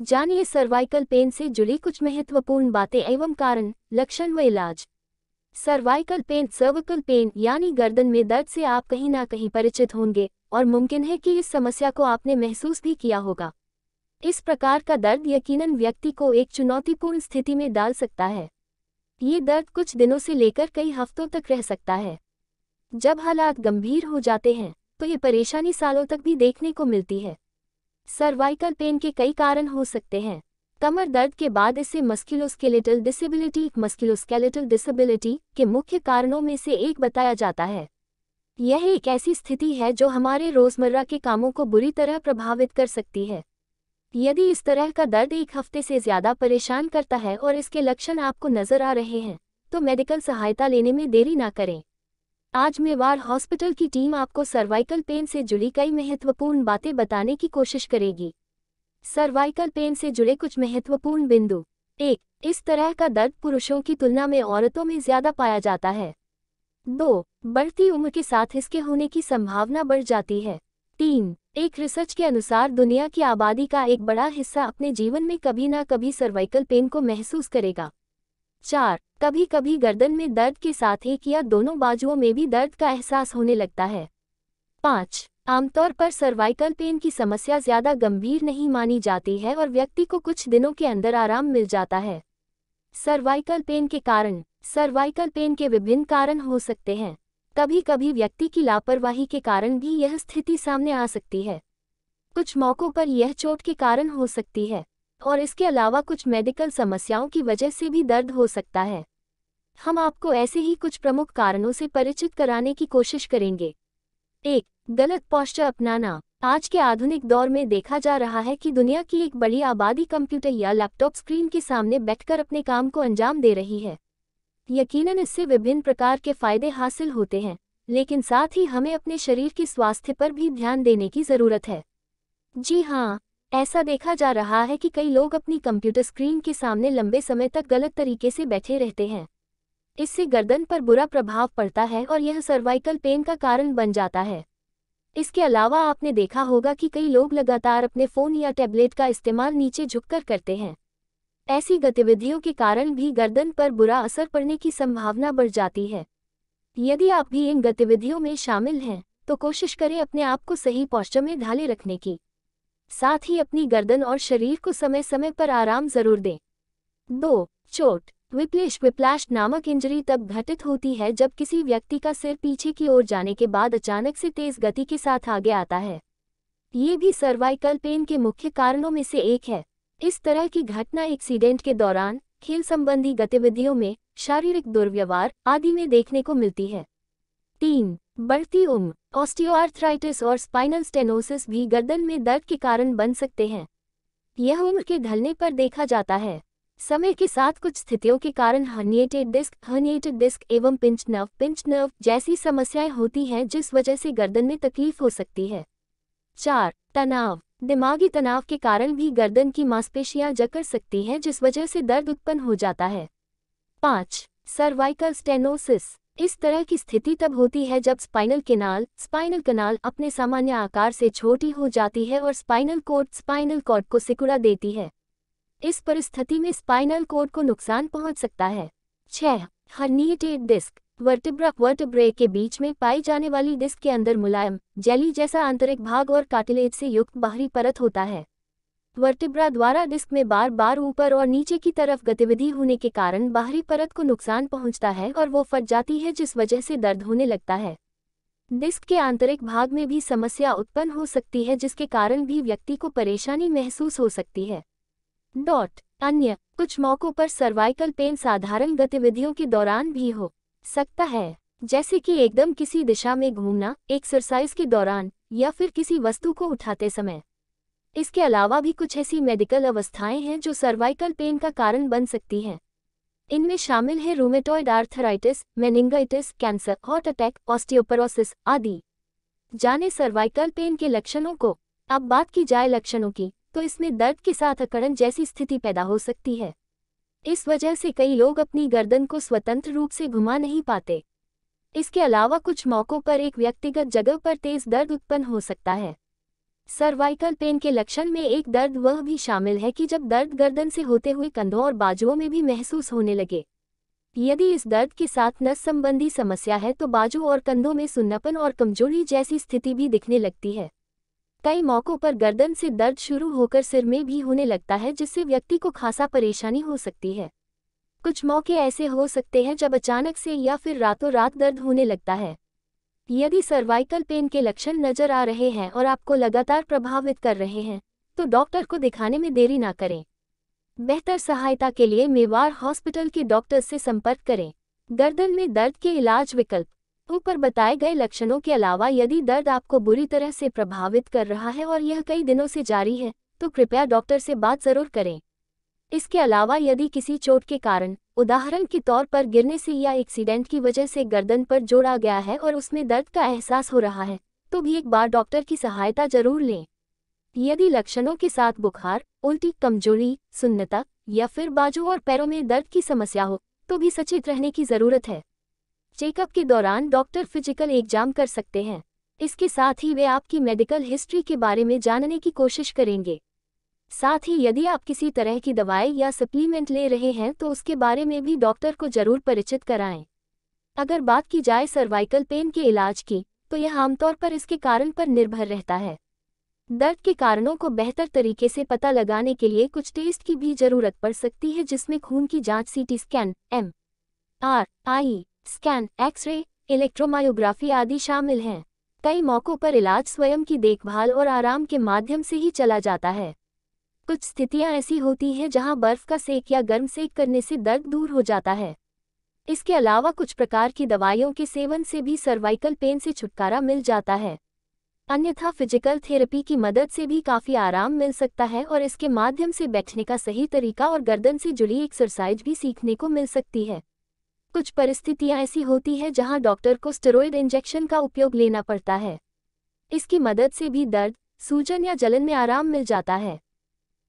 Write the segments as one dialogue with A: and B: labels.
A: जानिए cervical pain से जुड़ी कुछ महत्वपूर्ण बातें एवं कारण, लक्षण व इलाज। सर्वाइकल पेन, सर्विकल पेन यानी गर्दन में दर्द से आप कहीं ना कहीं परिचित होंगे और मुमकिन है कि इस समस्या को आपने महसूस भी किया होगा। इस प्रकार का दर्द यकीनन व्यक्ति को एक चुनौतीपूर्ण स्थिति में डाल सकता है। ये दर्द कुछ दिनों से लेकर कई हफ्तों तक रह सकता है। जब हालात गंभीर हो जाते हैं तो ये परेशानी सालों तक भी देखने को मिलती है। सर्वाइकल पेन के कई कारण हो सकते हैं। कमर दर्द के बाद इसे मस्कुलोस्केलेटल डिसेबिलिटी के मुख्य कारणों में से एक बताया जाता है। यह एक ऐसी स्थिति है जो हमारे रोजमर्रा के कामों को बुरी तरह प्रभावित कर सकती है। यदि इस तरह का दर्द एक हफ्ते से ज्यादा परेशान करता है और इसके लक्षण आपको नजर आ रहे हैं तो मेडिकल सहायता लेने में देरी ना करें। आज मेवाड़ हॉस्पिटल की टीम आपको सर्वाइकल पेन से जुड़ी कई महत्वपूर्ण बातें बताने की कोशिश करेगी। सर्वाइकल पेन से जुड़े कुछ महत्वपूर्ण बिंदु। 1. इस तरह का दर्द पुरुषों की तुलना में औरतों में ज्यादा पाया जाता है। 2. बढ़ती उम्र के साथ इसके होने की संभावना बढ़ जाती है। 3. एक रिसर्च के अनुसार दुनिया की आबादी का एक बड़ा हिस्सा अपने जीवन में कभी ना कभी सर्वाइकल पेन को महसूस करेगा। 4. कभी कभी गर्दन में दर्द के साथ एक या दोनों बाजुओं में भी दर्द का एहसास होने लगता है। 5. आमतौर पर सर्वाइकल पेन की समस्या ज्यादा गंभीर नहीं मानी जाती है और व्यक्ति को कुछ दिनों के अंदर आराम मिल जाता है। सर्वाइकल पेन के कारण। सर्वाइकल पेन के विभिन्न कारण हो सकते हैं। कभी कभी व्यक्ति की लापरवाही के कारण भी यह स्थिति सामने आ सकती है। कुछ मौकों पर यह चोट के कारण हो सकती है और इसके अलावा कुछ मेडिकल समस्याओं की वजह से भी दर्द हो सकता है। हम आपको ऐसे ही कुछ प्रमुख कारणों से परिचित कराने की कोशिश करेंगे। 1. गलत पोस्चर अपनाना। आज के आधुनिक दौर में देखा जा रहा है कि दुनिया की एक बड़ी आबादी कंप्यूटर या लैपटॉप स्क्रीन के सामने बैठकर अपने काम को अंजाम दे रही है। यकीनन इससे विभिन्न प्रकार के फायदे हासिल होते हैं, लेकिन साथ ही हमें अपने शरीर के स्वास्थ्य पर भी ध्यान देने की जरूरत है। जी हाँ, ऐसा देखा जा रहा है कि कई लोग अपनी कंप्यूटर स्क्रीन के सामने लंबे समय तक गलत तरीके से बैठे रहते हैं। इससे गर्दन पर बुरा प्रभाव पड़ता है और यह सर्वाइकल पेन का कारण बन जाता है। इसके अलावा आपने देखा होगा कि कई लोग लगातार अपने फ़ोन या टैबलेट का इस्तेमाल नीचे झुककर करते हैं। ऐसी गतिविधियों के कारण भी गर्दन पर बुरा असर पड़ने की संभावना बढ़ जाती है। यदि आप भी इन गतिविधियों में शामिल हैं तो कोशिश करें अपने आप को सही पोस्चर में ढाले रखने की। साथ ही अपनी गर्दन और शरीर को समय समय पर आराम जरूर दें। 2. चोट। विप्लैश नामक इंजरी तब घटित होती है जब किसी व्यक्ति का सिर पीछे की ओर जाने के बाद अचानक से तेज गति के साथ आगे आता है। ये भी सर्वाइकल पेन के मुख्य कारणों में से एक है। इस तरह की घटना एक्सीडेंट के दौरान, खेल संबंधी गतिविधियों में, शारीरिक दुर्व्यवहार आदि में देखने को मिलती है। 3. बढ़ती उम्र। ऑस्टियोआर्थराइटिस और स्पाइनल स्टेनोसिस भी गर्दन में दर्द के कारण बन सकते हैं। यह उम्र के ढलने पर देखा जाता है। समय के साथ कुछ स्थितियों के कारण हर्निएटेड डिस्क एवं पिंच नर्व जैसी समस्याएं होती हैं जिस वजह से गर्दन में तकलीफ हो सकती है। 4. तनाव। दिमागी तनाव के कारण भी गर्दन की मांसपेशियां जकड़ सकती हैं जिस वजह से दर्द उत्पन्न हो जाता है। 5. Cervical stenosis. इस तरह की स्थिति तब होती है जब स्पाइनल कनाल अपने सामान्य आकार से छोटी हो जाती है और स्पाइनल कॉर्ड को सिकुड़ा देती है। इस परिस्थिति में स्पाइनल कॉर्ड को नुकसान पहुंच सकता है। 6. Herniated disc. वर्टेब्रे के बीच में पाई जाने वाली डिस्क के अंदर मुलायम, जेली जैसा आंतरिक भाग और कार्टिलेज से युक्त बाहरी परत होता है। वर्टेब्रा द्वारा डिस्क में बार बार ऊपर और नीचे की तरफ गतिविधि होने के कारण बाहरी परत को नुकसान पहुंचता है और वो फट जाती है जिस वजह से दर्द होने लगता है। डिस्क के आंतरिक भाग में भी समस्या उत्पन्न हो सकती है जिसके कारण भी व्यक्ति को परेशानी महसूस हो सकती है। अन्य कुछ मौकों पर सर्वाइकल पेन साधारण गतिविधियों के दौरान भी हो सकता है, जैसे कि एकदम किसी दिशा में घूमना, एक्सरसाइज के दौरान या फिर किसी वस्तु को उठाते समय। इसके अलावा भी कुछ ऐसी मेडिकल अवस्थाएं हैं जो सर्वाइकल पेन का कारण बन सकती हैं। इनमें शामिल है rheumatoid arthritis, meningitis, cancer, heart attack, osteoporosis आदि। जाने सर्वाइकल पेन के लक्षणों को। अब बात की जाए लक्षणों की तो इसमें दर्द के साथ अकड़न जैसी स्थिति पैदा हो सकती है। इस वजह से कई लोग अपनी गर्दन को स्वतंत्र रूप से घुमा नहीं पाते। इसके अलावा कुछ मौकों पर एक व्यक्तिगत जगह पर तेज दर्द उत्पन्न हो सकता है। सर्वाइकल पेन के लक्षण में एक दर्द वह भी शामिल है कि जब दर्द गर्दन से होते हुए कंधों और बाजुओं में भी महसूस होने लगे। यदि इस दर्द के साथ नस संबंधी समस्या है तो बाजू और कंधों में सुन्नापन और कमजोरी जैसी स्थिति भी दिखने लगती है। कई मौकों पर गर्दन से दर्द शुरू होकर सिर में भी होने लगता है, जिससे व्यक्ति को खासा परेशानी हो सकती है। कुछ मौके ऐसे हो सकते हैं जब अचानक से या फिर रातों रात दर्द होने लगता है। यदि सर्वाइकल पेन के लक्षण नजर आ रहे हैं और आपको लगातार प्रभावित कर रहे हैं, तो डॉक्टर को दिखाने में देरी ना करें। बेहतर सहायता के लिए मेवाड़ हॉस्पिटल के डॉक्टर से संपर्क करें। गर्दन में दर्द के इलाज विकल्प। ऊपर बताए गए लक्षणों के अलावा यदि दर्द आपको बुरी तरह से प्रभावित कर रहा है और यह कई दिनों से जारी है, तो कृपया डॉक्टर से बात जरूर करें। इसके अलावा यदि किसी चोट के कारण, उदाहरण के तौर पर गिरने से या एक्सीडेंट की वजह से गर्दन पर जोड़ा गया है और उसमें दर्द का एहसास हो रहा है, तो भी एक बार डॉक्टर की सहायता जरूर लें। यदि लक्षणों के साथ बुखार, उल्टी, कमजोरी, सुन्नता या फिर बाजू और पैरों में दर्द की समस्या हो, तो भी सचेत रहने की जरूरत है। चेकअप के दौरान डॉक्टर फिजिकल एग्जाम कर सकते हैं। इसके साथ ही वे आपकी मेडिकल हिस्ट्री के बारे में जानने की कोशिश करेंगे। साथ ही यदि आप किसी तरह की दवाई या सप्लीमेंट ले रहे हैं तो उसके बारे में भी डॉक्टर को जरूर परिचित कराएं। अगर बात की जाए सर्वाइकल पेन के इलाज की, तो यह आमतौर पर इसके कारण पर निर्भर रहता है। दर्द के कारणों को बेहतर तरीके से पता लगाने के लिए कुछ टेस्ट की भी जरूरत पड़ सकती है, जिसमें खून की जांच, CT scan, MRI scan, X ray, electromyography आदि शामिल हैं। कई मौकों पर इलाज स्वयं की देखभाल और आराम के माध्यम से ही चला जाता है। कुछ स्थितियां ऐसी होती हैं जहां बर्फ का सेक या गर्म सेक करने से दर्द दूर हो जाता है। इसके अलावा कुछ प्रकार की दवाइयों के सेवन से भी सर्वाइकल पेन से छुटकारा मिल जाता है। अन्यथा फिजिकल थेरेपी की मदद से भी काफ़ी आराम मिल सकता है और इसके माध्यम से बैठने का सही तरीका और गर्दन से जुड़ी एक्सरसाइज भी सीखने को मिल सकती है। कुछ परिस्थितियां ऐसी होती हैं जहां डॉक्टर को स्टेरॉयड इंजेक्शन का उपयोग लेना पड़ता है। इसकी मदद से भी दर्द, सूजन या जलन में आराम मिल जाता है।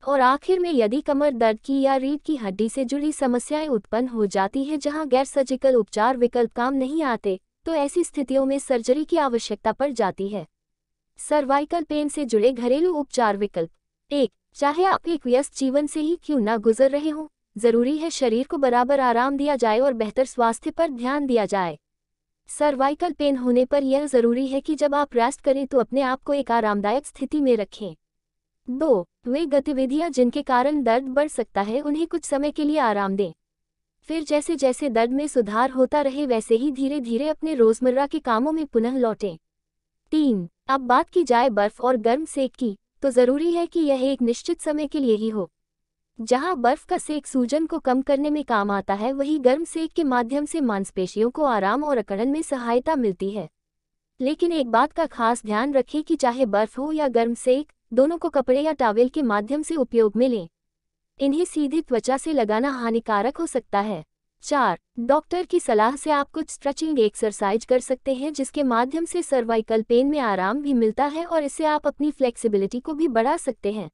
A: और आखिर में यदि कमर दर्द की या रीढ़ की हड्डी से जुड़ी समस्याएं उत्पन्न हो जाती हैं जहां गैर सर्जिकल उपचार विकल्प काम नहीं आते, तो ऐसी स्थितियों में सर्जरी की आवश्यकता पड़ जाती है। सर्वाइकल पेन से जुड़े घरेलू उपचार विकल्प। 1. चाहे आप एक व्यस्त जीवन से ही क्यों ना गुजर रहे हों, जरूरी है शरीर को बराबर आराम दिया जाए और बेहतर स्वास्थ्य पर ध्यान दिया जाए। सर्वाइकल पेन होने पर यह जरूरी है कि जब आप रेस्ट करें तो अपने आप को एक आरामदायक स्थिति में रखें। 2. वे गतिविधियां जिनके कारण दर्द बढ़ सकता है उन्हें कुछ समय के लिए आराम दें। फिर जैसे जैसे दर्द में सुधार होता रहे वैसे ही धीरे धीरे अपने रोजमर्रा के कामों में पुनः लौटें। 3. अब बात की जाए बर्फ और गर्म सेक की, तो जरूरी है कि यह एक निश्चित समय के लिए ही हो। जहां बर्फ का सेक सूजन को कम करने में काम आता है, वहीं गर्म सेक के माध्यम से मांसपेशियों को आराम और अकड़न में सहायता मिलती है। लेकिन एक बात का खास ध्यान रखें कि चाहे बर्फ हो या गर्म सेक, दोनों को कपड़े या टॉवेल के माध्यम से उपयोग में लें। इन्हें सीधी त्वचा से लगाना हानिकारक हो सकता है। 4. डॉक्टर की सलाह से आप कुछ स्ट्रेचिंग एक्सरसाइज कर सकते हैं जिसके माध्यम से सर्वाइकल पेन में आराम भी मिलता है और इससे आप अपनी फ्लेक्सिबिलिटी को भी बढ़ा सकते हैं।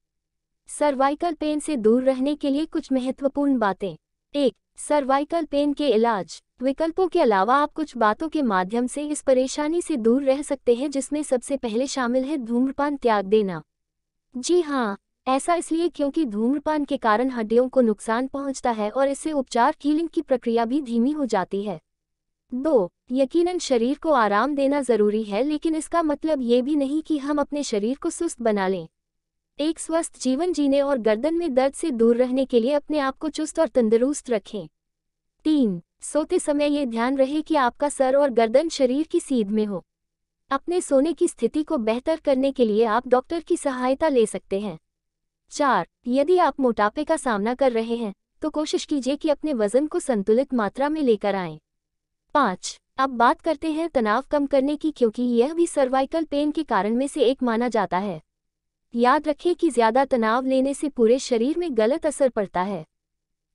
A: सर्वाइकल पेन से दूर रहने के लिए कुछ महत्वपूर्ण बातें। 1. सर्वाइकल पेन के इलाज विकल्पों के अलावा आप कुछ बातों के माध्यम से इस परेशानी से दूर रह सकते हैं, जिसमें सबसे पहले शामिल है धूम्रपान त्याग देना। जी हाँ, ऐसा इसलिए क्योंकि धूम्रपान के कारण हड्डियों को नुकसान पहुंचता है और इससे उपचार हीलिंग की प्रक्रिया भी धीमी हो जाती है। 2. यकीनन शरीर को आराम देना जरूरी है, लेकिन इसका मतलब ये भी नहीं कि हम अपने शरीर को सुस्त बना लें। एक स्वस्थ जीवन जीने और गर्दन में दर्द से दूर रहने के लिए अपने आप को चुस्त और तंदुरुस्त रखें। 3. सोते समय ये ध्यान रहे कि आपका सर और गर्दन शरीर की सीध में हो। अपने सोने की स्थिति को बेहतर करने के लिए आप डॉक्टर की सहायता ले सकते हैं। 4. यदि आप मोटापे का सामना कर रहे हैं, तो कोशिश कीजिए कि अपने वजन को संतुलित मात्रा में लेकर आएं। 5. अब बात करते हैं तनाव कम करने की, क्योंकि यह भी सर्वाइकल पेन के कारण में से एक माना जाता है। याद रखें कि ज्यादा तनाव लेने से पूरे शरीर में गलत असर पड़ता है,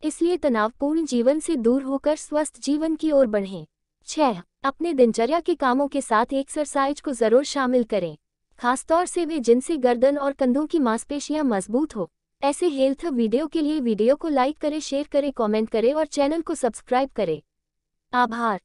A: इसलिए तनावपूर्ण जीवन से दूर होकर स्वस्थ जीवन की ओर बढ़ें। 6. अपने दिनचर्या के कामों के साथ एक्सरसाइज को जरूर शामिल करें, खासतौर से वे जिनसे गर्दन और कंधों की मांसपेशियां मजबूत हो। ऐसे हेल्थ वीडियो के लिए वीडियो को लाइक करें, शेयर करें, कमेंट करें और चैनल को सब्सक्राइब करें। आभार।